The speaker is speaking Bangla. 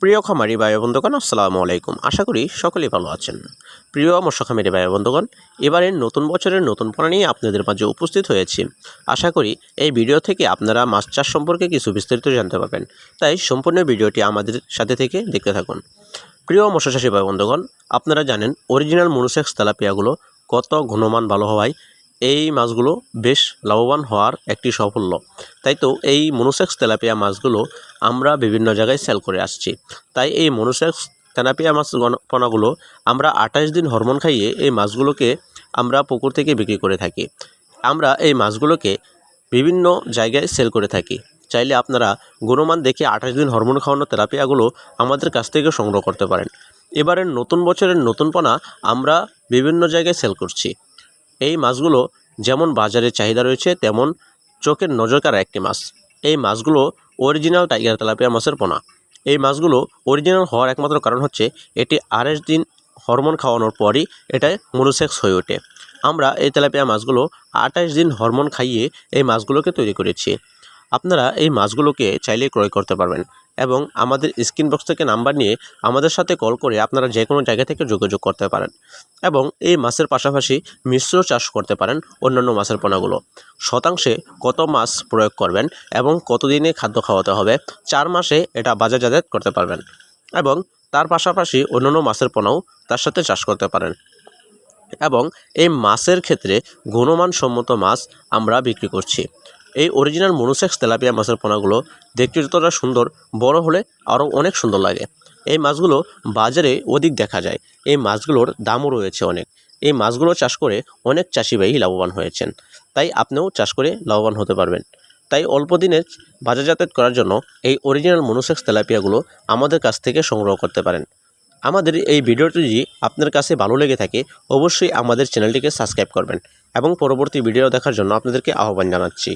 প্রিয় খামারি ভাই বন্ধুগণ, আসসালামু আলাইকুম। আশা করি সকলেই ভালো আছেন। প্রিয় মৎস্য খামারি ভাই বন্ধুগণ, এবারের নতুন বছরের নতুন পণ্য নিয়ে আপনাদের মাঝে উপস্থিত হয়েছি। আশা করি এই ভিডিও থেকে আপনারা মাছ চাষ সম্পর্কে কিছু বিস্তারিত জানতে পারবেন। তাই সম্পূর্ণ ভিডিওটি আমাদের সাথে থেকে দেখতে থাকুন। প্রিয় মৎস্য চাষী ভাই বন্ধুগণ, আপনারা জানেন অরিজিনাল মনোসেক্স তেলাপিয়াগুলো কত গুণমান ভালো হওয়ায় এই মাছগুলো বেশ লাভবান হওয়ার একটি সাফল্য। তাই তো এই মনোসেক্স তেলাপিয়া মাছগুলো আমরা বিভিন্ন জায়গায় সেল করে আসছি। তাই এই মনোসেক্স তেলাপিয়া মাছ পোনাগুলো আমরা 28 দিন হরমোন খাইয়ে এই মাছগুলোকে আমরা পুকুর থেকে বিক্রি করে থাকি। আমরা এই মাছগুলোকে বিভিন্ন জায়গায় সেল করে থাকি। চাইলে আপনারা গুণমান দেখে 28 দিন হরমোন খাওয়ানো তেলাপিয়াগুলো আমাদের কাছ থেকে সংগ্রহ করতে পারেন। এবারের নতুন বছরের নতুন পোনা আমরা বিভিন্ন জায়গায় সেল করছি। এই মাছগুলো যেমন বাজারে চাহিদা রয়েছে, তেমন চোখের নজর কাড়া একটি মাছ। এই মাছগুলো অরিজিনাল টাইগার তেলাপিয়া মাছের পোনা। এই মাছগুলো অরিজিনাল হওয়ার একমাত্র কারণ হচ্ছে এটি 28 দিন হরমোন খাওয়ানোর পরই এটা মনোসেক্স হয়ে ওঠে। আমরা এই তেলাপিয়া মাছগুলো 28 দিন হরমোন খাইয়ে এই মাছগুলোকে তৈরি করেছি। আপনারা এই মাছগুলোকে চাইলে ক্রয় করতে পারবেন এবং আমাদের স্ক্রিন বক্স থেকে নাম্বার নিয়ে আমাদের সাথে কল করে আপনারা যে কোনো জায়গা থেকে যোগাযোগ করতে পারেন এবং এই মাছের পাশাপাশি মিশ্র চাষ করতে পারেন অন্যান্য মাছের পোনাগুলো। শতাংশে কত মাছ প্রয়োগ করবেন এবং কতদিনে খাদ্য খাওয়াতে হবে, 4 মাসে এটা বাজারজাত করতে পারবেন এবং তার পাশাপাশি অন্যান্য মাছের পোনাও তার সাথে চাষ করতে পারেন। এবং এই মাছের ক্ষেত্রে গুণমানসম্মত মাছ আমরা বিক্রি করছি। এই অরিজিনাল মনোসেক্স তেলাপিয়া মাছের পোনাগুলো দেখতে যতটা সুন্দর, বড় হলে আরও অনেক সুন্দর লাগে। এই মাছগুলো বাজারে অধিক দেখা যায়। এই মাছগুলোর দামও রয়েছে অনেক। এই মাছগুলো চাষ করে অনেক চাষি ভাই লাভবান হয়েছেন। তাই আপনিও চাষ করে লাভবান হতে পারবেন। তাই অল্প দিনে বাজারজাত করার জন্য এই অরিজিনাল মনোসেক্স তেলাপিয়াগুলো আমাদের কাছ থেকে সংগ্রহ করতে পারেন। আমাদের এই ভিডিওটি যদি আপনার কাছে ভালো লেগে থাকে, অবশ্যই আমাদের চ্যানেলটিকে সাবস্ক্রাইব করবেন এবং পরবর্তী ভিডিও দেখার জন্য আপনাদেরকে আহ্বান জানাচ্ছি।